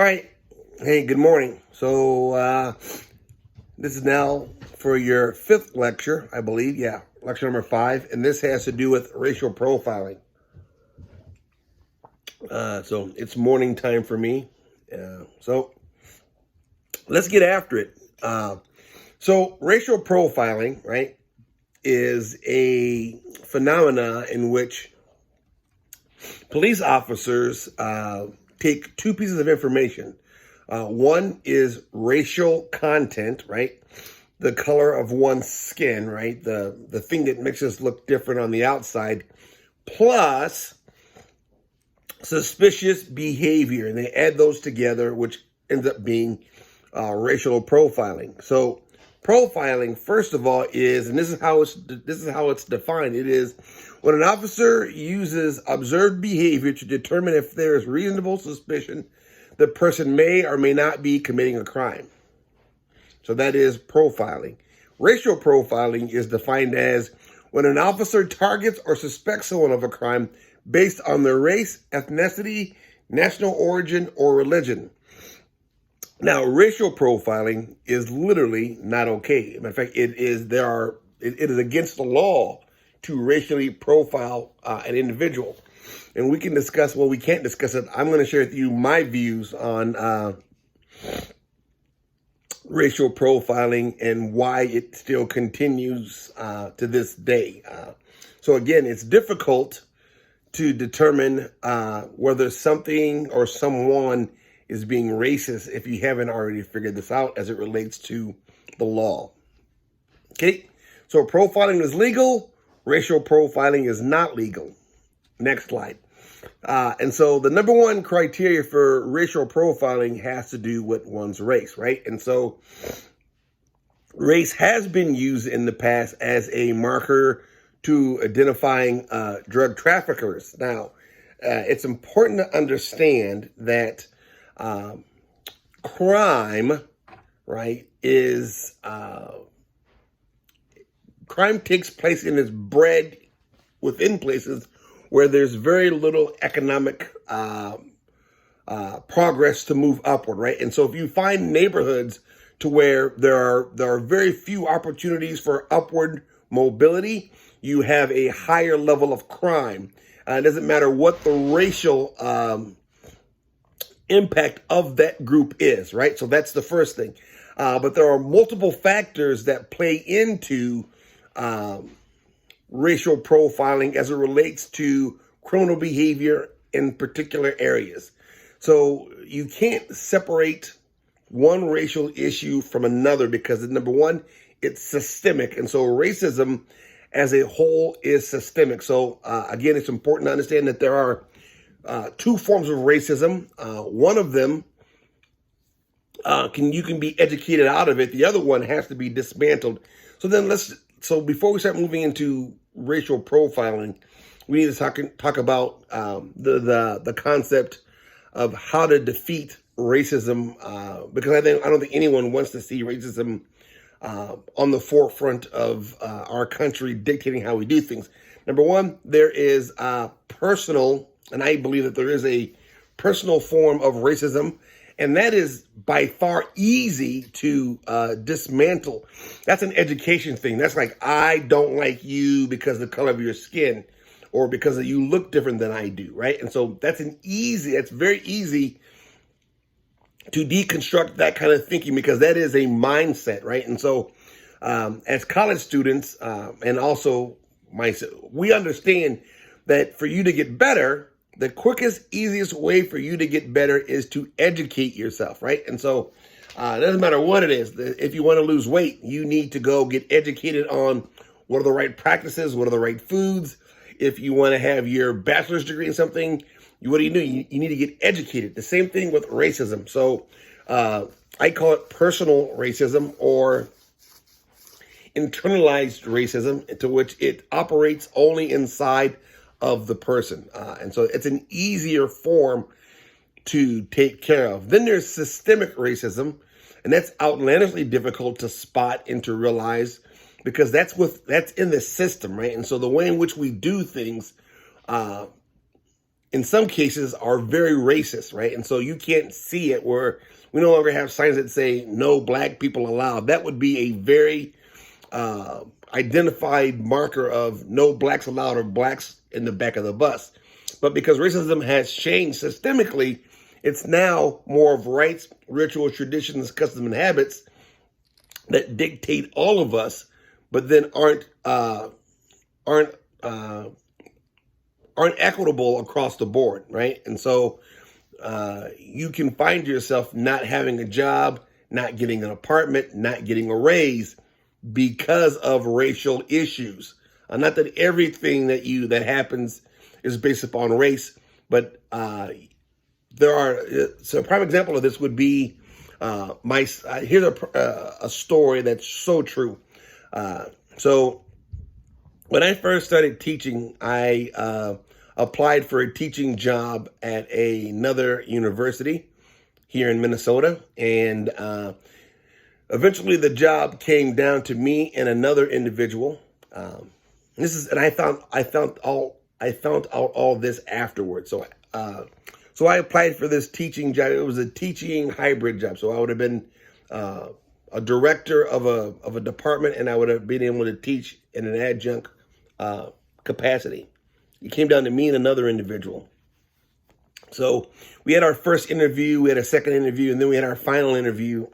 All right. Hey, good morning. So this is now for your fifth lecture, I believe. Yeah, lecture number 5. And this has to do with racial profiling. So it's morning time for me. So let's get after it. So racial profiling, right, is a phenomena in which police officers take two pieces of information. One is racial content, right? The color of one's skin, right? The thing that makes us look different on the outside, plus suspicious behavior. And they add those together, which ends up being racial profiling. So profiling, first of all, is, and this is how it's defined. It is when an officer uses observed behavior to determine if there is reasonable suspicion the person may or may not be committing a crime. So that is profiling. Racial profiling is defined as when an officer targets or suspects someone of a crime based on their race, ethnicity, national origin, or religion. Now, racial profiling is literally not okay. In fact, it is against the law to racially profile an individual. And we can discuss, well, we can't discuss it. I'm going to share with you my views on racial profiling and why it still continues to this day. So again, it's difficult to determine whether something or someone is being racist if you haven't already figured this out as it relates to the law. Okay, so profiling is legal, racial profiling is not legal. Next slide. And so the number one criteria for racial profiling has to do with one's race, right? And so race has been used in the past as a marker to identifying drug traffickers. Now, it's important to understand that crime, right, is crime takes place and is bred within places where there's very little economic progress to move upward, right? And so if you find neighborhoods to where there are very few opportunities for upward mobility, you have a higher level of crime. It doesn't matter what the racial impact of that group is, right? So that's the first thing. But there are multiple factors that play into racial profiling as it relates to criminal behavior in particular areas. So you can't separate one racial issue from another because, number one, it's systemic. And so racism as a whole is systemic. So again, it's important to understand that there are two forms of racism. One of them you can be educated out of it. The other one has to be dismantled. So before we start moving into racial profiling, we need to talk about the concept of how to defeat racism, because I don't think anyone wants to see racism on the forefront of our country dictating how we do things. Number one, there is personal, and I believe that there is a personal form of racism, and that is by far easy to dismantle. That's an education thing. That's like, I don't like you because of the color of your skin or because you look different than I do, right? And so that's very easy to deconstruct that kind of thinking because that is a mindset, right? And so as college students and also myself, we understand that for you to get better, the quickest, easiest way for you to get better is to educate yourself, right? And so it doesn't matter what it is. If you want to lose weight, you need to go get educated on what are the right practices, what are the right foods. If you want to have your bachelor's degree in something, what do? You need to get educated. The same thing with racism. So I call it personal racism or internalized racism, to which it operates only inside of the person. And so it's an easier form to take care of. Then there's systemic racism, and that's outlandishly difficult to spot and to realize because that's in the system, right? And so the way in which we do things in some cases are very racist, right? And so you can't see it, where we no longer have signs that say no black people allowed. That would be a very identified marker of no blacks allowed or blacks in the back of the bus. But because racism has changed systemically, it's now more of rights, rituals, traditions, customs, and habits that dictate all of us, but then aren't equitable across the board, right? And so you can find yourself not having a job, not getting an apartment, not getting a raise because of racial issues. Not that everything that happens is based upon race, but there are. So a prime example of this would be here's a story that's so true. So when I first started teaching, I applied for a teaching job at another university here in Minnesota, and eventually the job came down to me and another individual. I found out all this afterwards. So I applied for this teaching job. It was a teaching hybrid job. So I would have been a director of a department, and I would have been able to teach in an adjunct capacity. It came down to me and another individual. So we had our first interview, we had a second interview, and then we had our final interview.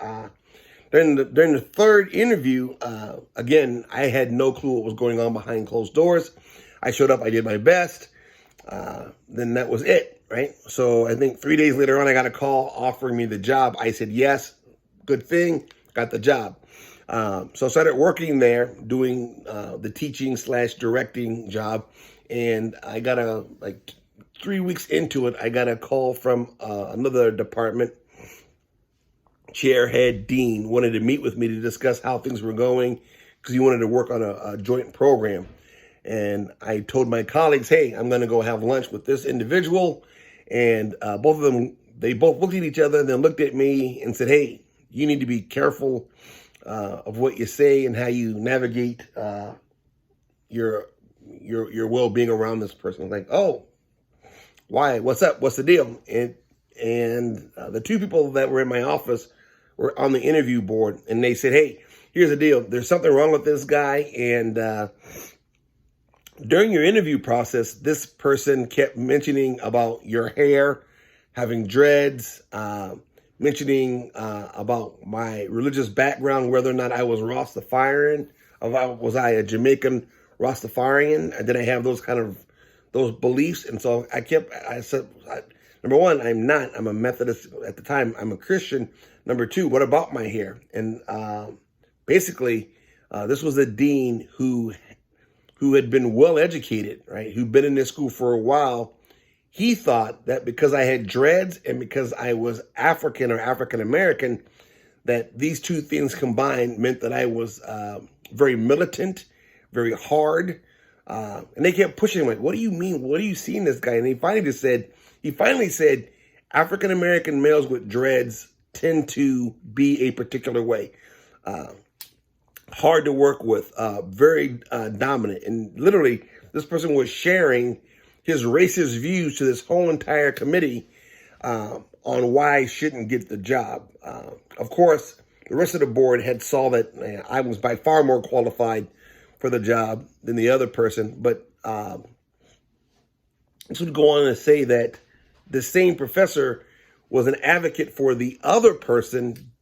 During the third interview, again, I had no clue what was going on behind closed doors. I showed up, I did my best. Then that was it, right? So I think 3 days later on, I got a call offering me the job. I said yes, good thing, got the job. So I started working there, doing the teaching / directing job. And I got 3 weeks into it, I got a call from another department chair, head, dean, wanted to meet with me to discuss how things were going, because he wanted to work on a joint program. And I told my colleagues, hey, I'm going to go have lunch with this individual. And both of them, they both looked at each other and then looked at me and said, hey, you need to be careful of what you say and how you navigate your well-being around this person. I'm like, oh, why? What's up? What's the deal? And the two people that were in my office were on the interview board, and they said, hey, here's the deal. There's something wrong with this guy. And during your interview process, this person kept mentioning about your hair, having dreads, mentioning about my religious background, whether or not I was Rastafarian, was I a Jamaican Rastafarian? Did I have those beliefs? And so I said, number one, I'm not. I'm a Methodist at the time. I'm a Christian. Number two, what about my hair? And basically, this was a dean who had been well educated, right? Who'd been in this school for a while. He thought that because I had dreads and because I was African or African American, that these two things combined meant that I was very militant, very hard. And they kept pushing him, like, what do you mean? What do you see in this guy? And he finally said, African American males with dreads tend to be a particular way. Hard to work with, very dominant. And literally, this person was sharing his racist views to this whole entire committee on why I shouldn't get the job. Of course, the rest of the board had saw that I was by far more qualified for the job than the other person. But this would go on to say that the same professor was an advocate for the other person,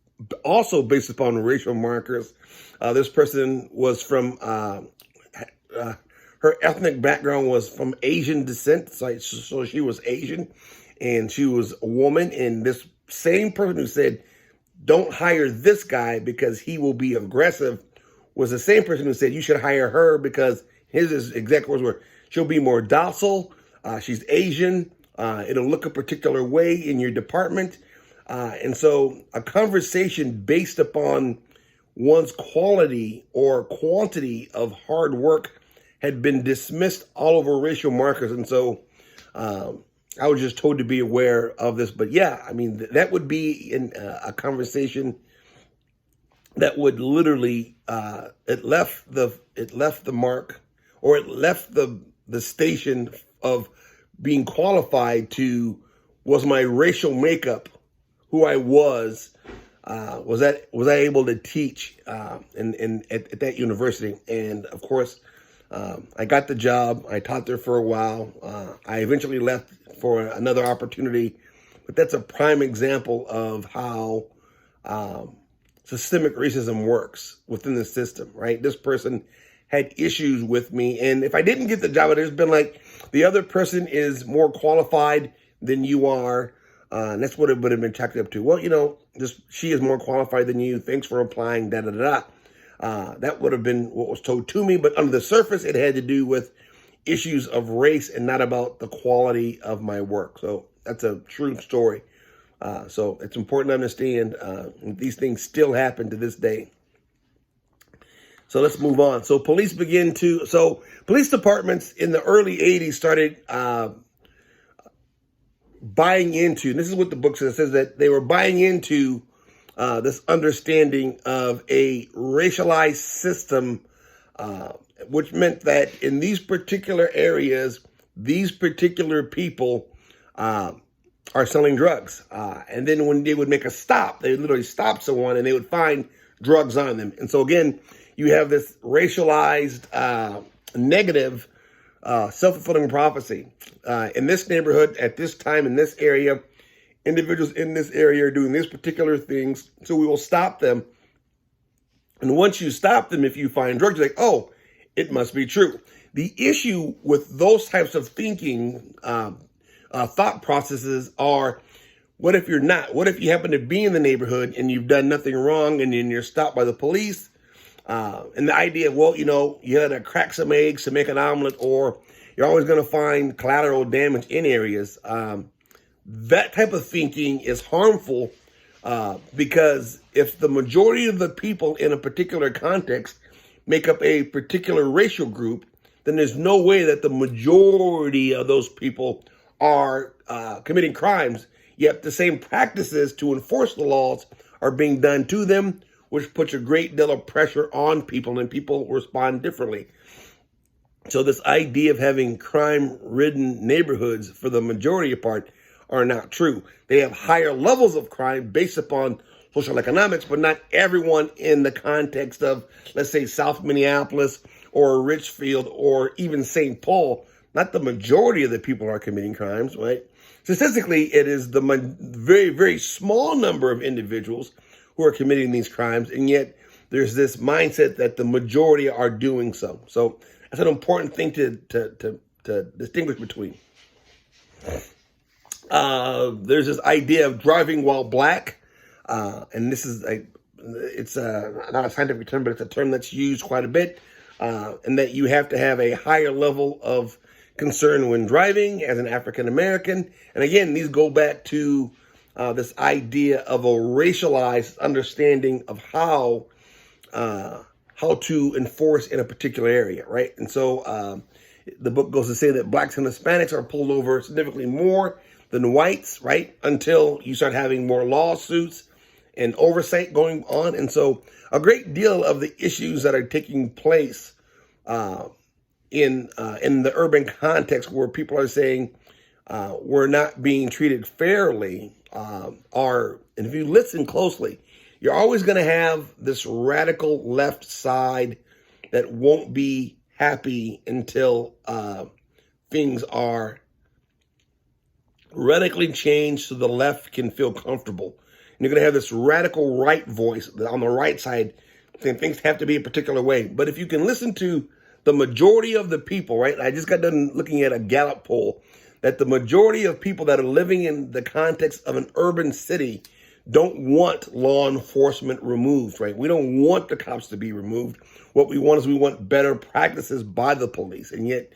also based upon racial markers. This person was from, her ethnic background was from Asian descent, so she was Asian, and she was a woman. And this same person who said, don't hire this guy because he will be aggressive, was the same person who said you should hire her because his exact words were, she'll be more docile, she's Asian, it'll look a particular way in your department. And so a conversation based upon one's quality or quantity of hard work had been dismissed all over racial markers. And so I was just told to be aware of this. But yeah, I mean, that would be in a conversation that would literally, it left the mark, or it left the station of being qualified to, was my racial makeup, who I was I able to teach at that university? And of course, I got the job. I taught there for a while. I eventually left for another opportunity, but that's a prime example of how systemic racism works within the system, right? This person had issues with me, and if I didn't get the job, it has been like, the other person is more qualified than you are. And that's what it would have been chalked up to. Well, she is more qualified than you. Thanks for applying, da da da. That would have been what was told to me. But under the surface, it had to do with issues of race and not about the quality of my work. So that's a true story. So it's important to understand these things still happen to this day. So let's move on. So police departments in the early 80s started buying into, and this is what the book says, it says that they were buying into this understanding of a racialized system, which meant that in these particular areas, these particular people are selling drugs. And then when they would make a stop, they would literally stop someone and they would find drugs on them. And so again, you have this racialized, negative, self-fulfilling prophecy. In this neighborhood, at this time, in this area, individuals in this area are doing these particular things, so we will stop them. And once you stop them, if you find drugs, you're like, oh, it must be true. The issue with those types of thinking, thought processes are, what if you're not? What if you happen to be in the neighborhood and you've done nothing wrong and then you're stopped by the police? And the idea of, well, you had to crack some eggs to make an omelet, or you're always going to find collateral damage in areas. That type of thinking is harmful because if the majority of the people in a particular context make up a particular racial group, then there's no way that the majority of those people are committing crimes, yet the same practices to enforce the laws are being done to them, which puts a great deal of pressure on people, and people respond differently. So this idea of having crime-ridden neighborhoods, for the majority of part, are not true. They have higher levels of crime based upon social economics, but not everyone in the context of, let's say, South Minneapolis or Richfield or even St. Paul. Not the majority of the people are committing crimes, right? Statistically, it is the very, very small number of individuals who are committing these crimes, and yet there's this mindset that the majority are doing so. So that's an important thing to distinguish between. There's this idea of driving while black, and this is it's not a scientific term, but it's a term that's used quite a bit, and that you have to have a higher level of concern when driving as an African American. And again, these go back to this idea of a racialized understanding of how to enforce in a particular area, right? And so the book goes to say that blacks and Hispanics are pulled over significantly more than whites, right? Until you start having more lawsuits and oversight going on. And so a great deal of the issues that are taking place in the urban context, where people are saying we're not being treated fairly, and if you listen closely, you're always going to have this radical left side that won't be happy until things are radically changed so the left can feel comfortable. And you're going to have this radical right voice on the right side saying things have to be a particular way. But if you can listen to the majority of the people, right? I just got done looking at a Gallup poll that the majority of people that are living in the context of an urban city don't want law enforcement removed, right? We don't want the cops to be removed. What we want is we want better practices by the police. And yet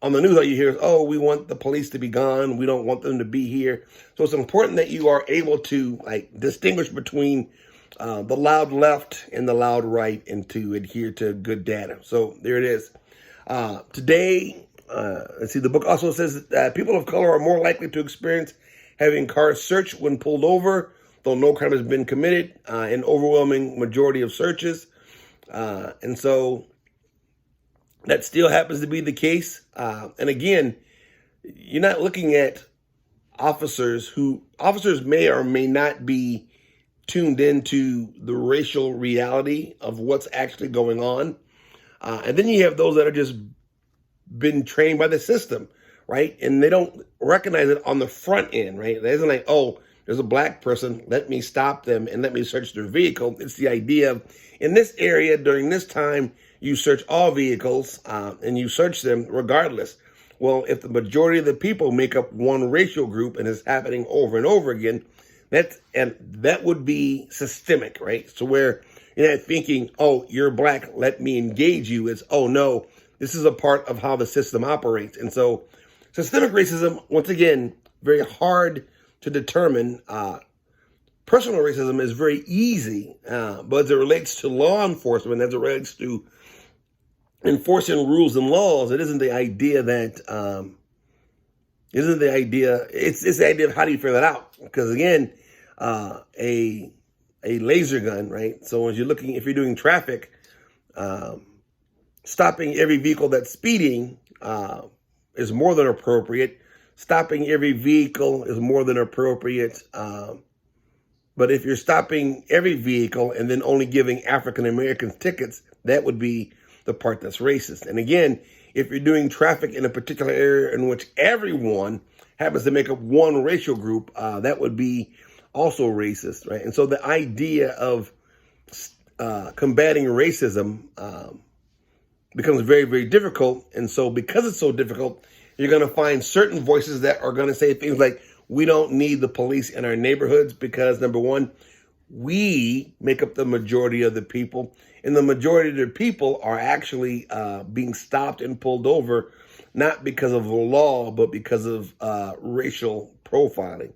on the news, all you hear is, oh, we want the police to be gone. We don't want them to be here. So it's important that you are able to distinguish between the loud left and the loud right, and to adhere to good data. So there it is. Today, let's see, the book also says that people of color are more likely to experience having cars searched when pulled over, though no crime has been committed in overwhelming majority of searches. And so that still happens to be the case. And again, you're not looking at officers may or may not be tuned into the racial reality of what's actually going on. And then you have those that are just been trained by the system, right? And they don't recognize it on the front end, right? It isn't like, oh, there's a black person, let me stop them and let me search their vehicle. It's the idea of, in this area during this time, you search all vehicles and you search them regardless. Well, if the majority of the people make up one racial group and it's happening over and over again, that would be systemic, right? So where you're not thinking, oh, you're black, let me engage you. It's, oh no, this is a part of how the system operates. And so systemic racism, once again, very hard to determine. Personal racism is very easy, but as it relates to law enforcement, as it relates to enforcing rules and laws, it isn't the idea that, it's the idea of how do you figure that out? Because again, a laser gun, right? So as you're looking, if you're doing traffic, stopping every vehicle that's speeding is more than appropriate. Stopping every vehicle is more than appropriate. But if you're stopping every vehicle and then only giving African Americans tickets, that would be the part that's racist. And again, if you're doing traffic in a particular area in which everyone happens to make up one racial group, that would be also racist, right? And so the idea of combating racism becomes very, very difficult. And so because it's so difficult, you're going to find certain voices that are going to say things like, we don't need the police in our neighborhoods because, number one, we make up the majority of the people, and the majority of the people are actually being stopped and pulled over, not because of the law, but because of racial profiling.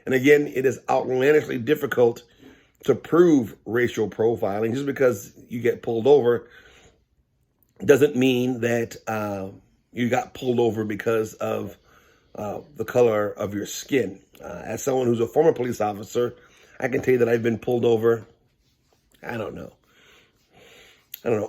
And again, it is outlandishly difficult to prove racial profiling. Just because you get pulled over doesn't mean that you got pulled over because of the color of your skin. As someone who's a former police officer, I can tell you that I've been pulled over, I don't know,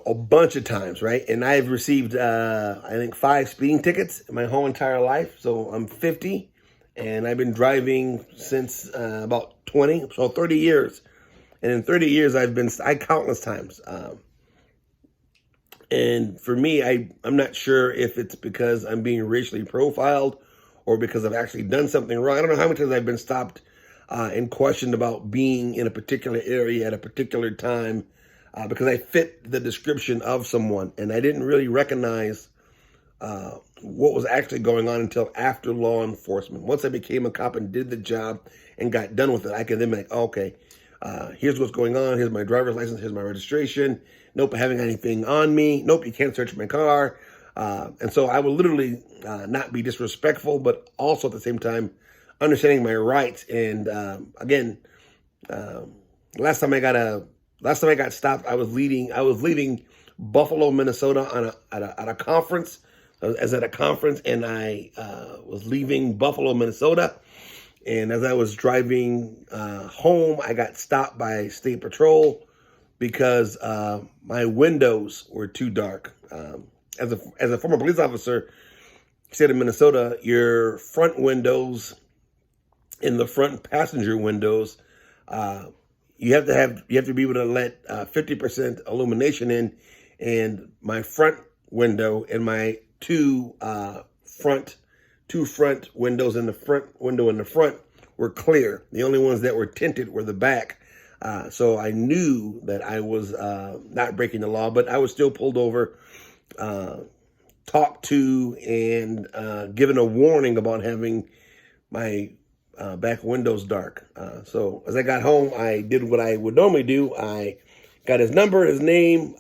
a bunch of times, right? And I've received, I think, 5 speeding tickets in my whole entire life. So I'm 50, and I've been driving since about 20, so 30 years. And in 30 years, I countless times. And for me, I'm not sure if it's because I'm being racially profiled or because I've actually done something wrong. I don't know how many times I've been stopped and questioned about being in a particular area at a particular time because I fit the description of someone. And I didn't really recognize what was actually going on until after law enforcement. Once I became a cop and did the job and got done with it, I could then be like, okay, here's what's going on. Here's my driver's license. Here's my registration. Nope, I haven't got anything on me. Nope, you can't search my car. And so I will literally not be disrespectful, but also at the same time understanding my rights. And again, last time I got stopped, I was leaving Buffalo, Minnesota at a conference. I was at a conference, and I was leaving Buffalo, Minnesota. And as I was driving home, I got stopped by State Patrol because my windows were too dark. As a former police officer, state of Minnesota, your front windows and the front passenger windows, you have to be able to let 50% illumination in. And my front window and my two front windows and the front window in the front were clear. The only ones that were tinted were the back. So I knew that I was not breaking the law, but I was still pulled over, talked to, and given a warning about having my back windows dark. So as I got home, I did what I would normally do. I got his number, his name,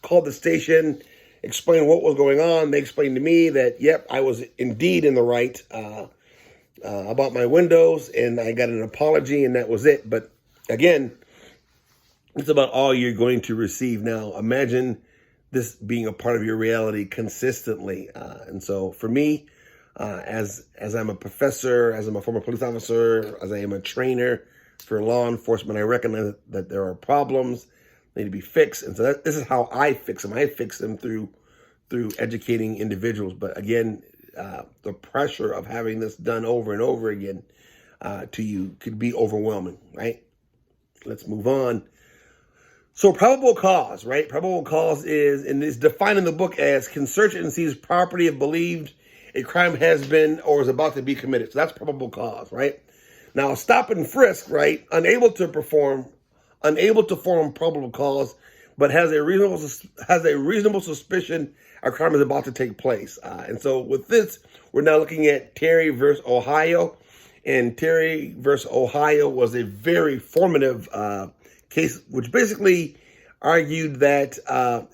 called the station, explained what was going on. They explained to me that, yep, I was indeed in the right about my windows, and I got an apology, and that was it. But again, it's about all you're going to receive. Now, imagine this being a part of your reality consistently. And so for me, as I'm a professor, as I'm a former police officer, as I am a trainer for law enforcement, I recognize that there are problems that need to be fixed. And so this is how I fix them. I fix them through educating individuals. But again, the pressure of having this done over and over again to you could be overwhelming, right? Let's move on. So probable cause, right? Probable cause is defined in the book as can search and seize property if believed a crime has been or is about to be committed. So that's probable cause, right? Now, stop and frisk, right? Unable to form probable cause, but has a reasonable suspicion a crime is about to take place. And so with this, we're now looking at Terry versus Ohio. And Terry versus Ohio was a very formative case, which basically argued that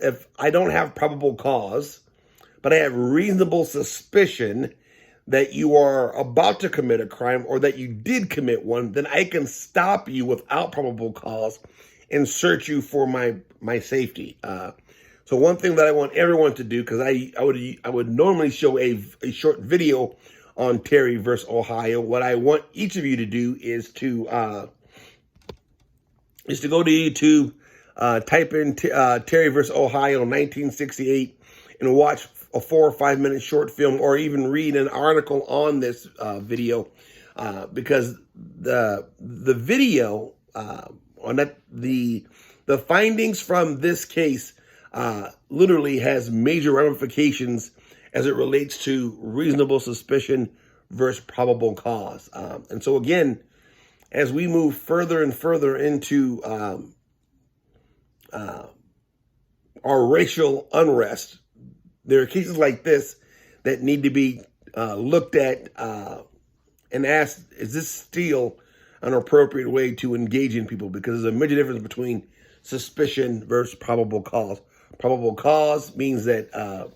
if I don't have probable cause, but I have reasonable suspicion that you are about to commit a crime or that you did commit one, then I can stop you without probable cause and search you for my safety. So one thing that I want everyone to do, because I would normally show a short video on Terry versus Ohio. What I want each of you to do is to go to YouTube, type in Terry versus Ohio 1968, and watch a 4 or 5 minute short film, or even read an article on this video, because the video on that the findings from this case literally has major ramifications as it relates to reasonable suspicion versus probable cause. And so again, as we move further and further into our racial unrest, there are cases like this that need to be looked at and asked, is this still an appropriate way to engage in people? Because there's a major difference between suspicion versus probable cause. Probable cause means that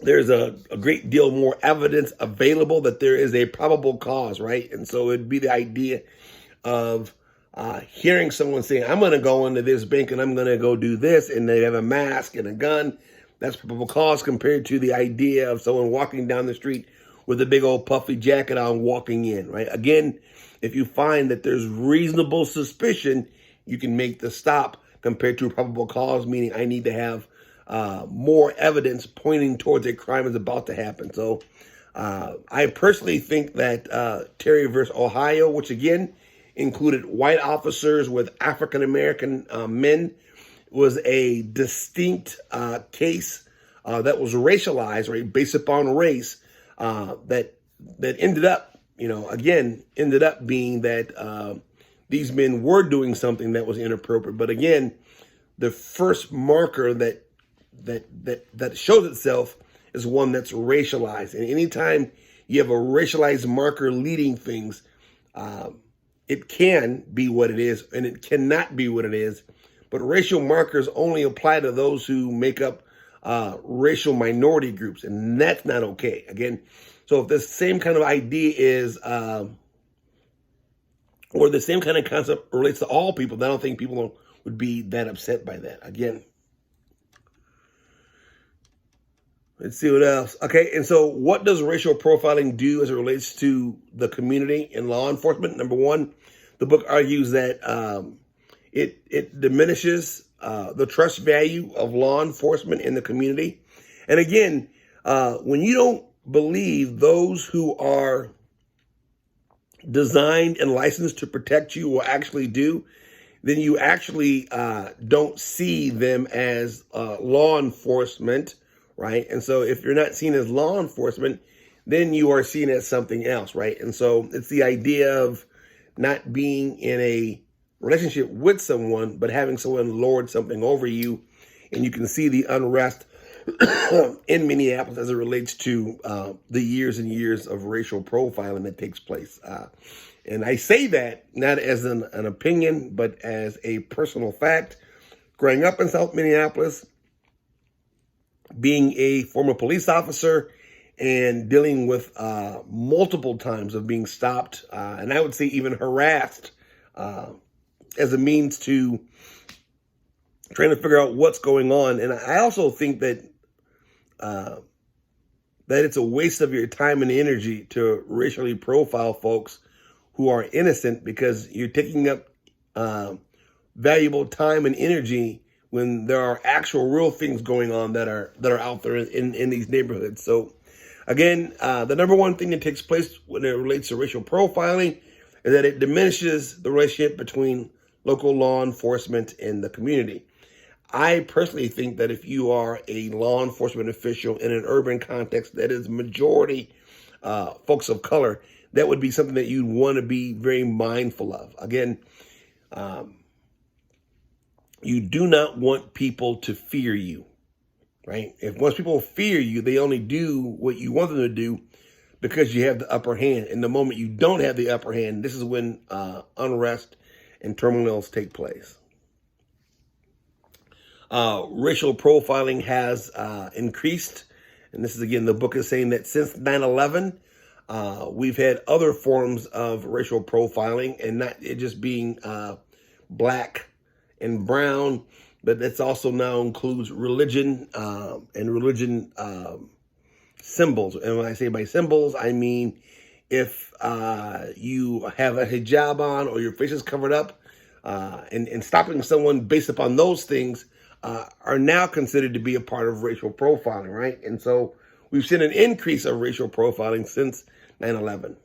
there's a great deal more evidence available that there is a probable cause, right? And so it'd be the idea of hearing someone saying, I'm going to go into this bank and I'm going to go do this, and they have a mask and a gun. That's probable cause compared to the idea of someone walking down the street with a big old puffy jacket on walking in, right? Again, if you find that there's reasonable suspicion, you can make the stop compared to a probable cause, meaning I need to have more evidence pointing towards a crime is about to happen. So I personally think that Terry versus Ohio, which again included white officers with African-American men, was a distinct case that was racialized, right, based upon race, that ended up, ended up being that these men were doing something that was inappropriate. But again, the first marker that shows itself is one that's racialized. And anytime you have a racialized marker leading things, it can be what it is, and it cannot be what it is. But racial markers only apply to those who make up racial minority groups, and that's not okay. Again, so if this same kind of idea is, or the same kind of concept relates to all people, then I don't think people would be that upset by that. Again, let's see what else. Okay, and so what does racial profiling do as it relates to the community and law enforcement? Number one, the book argues that it diminishes the trust value of law enforcement in the community. And again, when you don't believe those who are designed and licensed to protect you will actually do, then you actually don't see them as law enforcement, right? And so if you're not seen as law enforcement, then you are seen as something else, right? And so it's the idea of not being in a relationship with someone, but having someone lord something over you. And you can see the unrest in Minneapolis as it relates to the years and years of racial profiling that takes place. And I say that not as an opinion, but as a personal fact. Growing up in South Minneapolis, being a former police officer, and dealing with multiple times of being stopped, and I would say even harassed, as a means to trying to figure out what's going on. And I also think that that it's a waste of your time and energy to racially profile folks who are innocent, because you're taking up valuable time and energy when there are actual real things going on that are out there in these neighborhoods. So again, the number one thing that takes place when it relates to racial profiling is that it diminishes the relationship between local law enforcement and the community. I personally think that if you are a law enforcement official in an urban context that is majority folks of color, that would be something that you'd want to be very mindful of. Again, you do not want people to fear you, right? If once people fear you, they only do what you want them to do because you have the upper hand. And the moment you don't have the upper hand, this is when unrest and turmoils take place. Racial profiling has increased. And this is, again, the book is saying that since 9/11, we've had other forms of racial profiling, and not it just being black and brown, but that's also now includes religion and religion symbols. And when I say by symbols, I mean if you have a hijab on or your face is covered up, and stopping someone based upon those things are now considered to be a part of racial profiling, right? And so we've seen an increase of racial profiling since 9/11.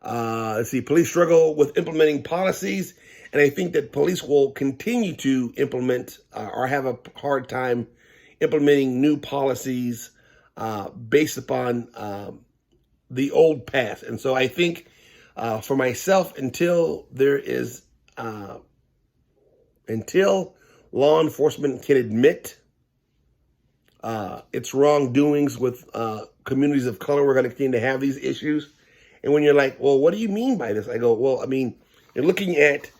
Let's see, police struggle with implementing policies, and I think that police will continue to implement or have a hard time implementing new policies based upon the old past. And so I think for myself, until law enforcement can admit its wrongdoings with communities of color, we're going to continue to have these issues. And when you're like, well, what do you mean by this? I go, well, I mean, you're looking at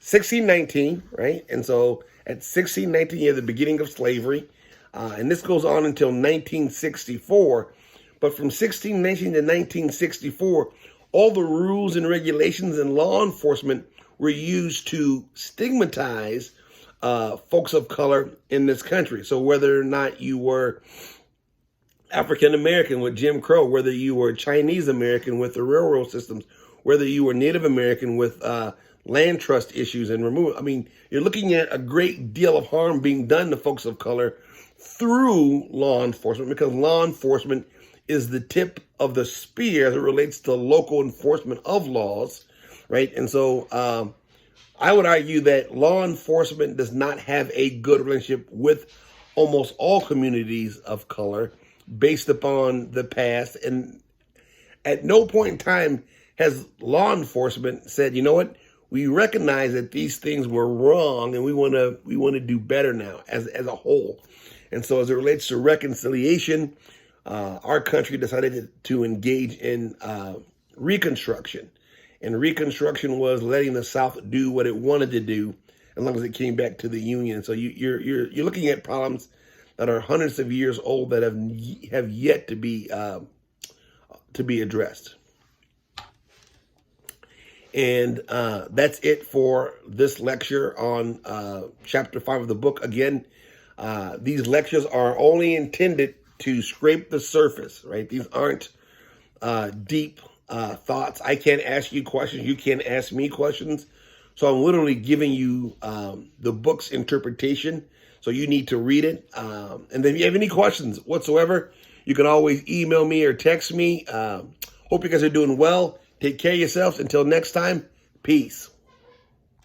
1619, right? And so at 1619, you have the beginning of slavery. And this goes on until 1964. But from 1619 to 1964, all the rules and regulations and law enforcement were used to stigmatize folks of color in this country. So whether or not you were African American with Jim Crow, whether you were Chinese American with the railroad systems, whether you were Native American with land trust issues and removal. I mean, you're looking at a great deal of harm being done to folks of color through law enforcement, because law enforcement is the tip of the spear as it relates to local enforcement of laws, right? And so I would argue that law enforcement does not have a good relationship with almost all communities of color based upon the past. And at no point in time has law enforcement said, you know what, we recognize that these things were wrong and we want to do better now as a whole. And so as it relates to reconciliation, our country decided to engage in Reconstruction. And Reconstruction was letting the South do what it wanted to do as long as it came back to the Union. So you're looking at problems that are hundreds of years old that have yet to be addressed. And that's it for this lecture on chapter 5 of the book. Again, these lectures are only intended to scrape the surface, right? These aren't deep thoughts. I can't ask you questions. You can't ask me questions. So I'm literally giving you the book's interpretation. So you need to read it. And then if you have any questions whatsoever, you can always email me or text me. Hope you guys are doing well. Take care of yourselves. Until next time, peace.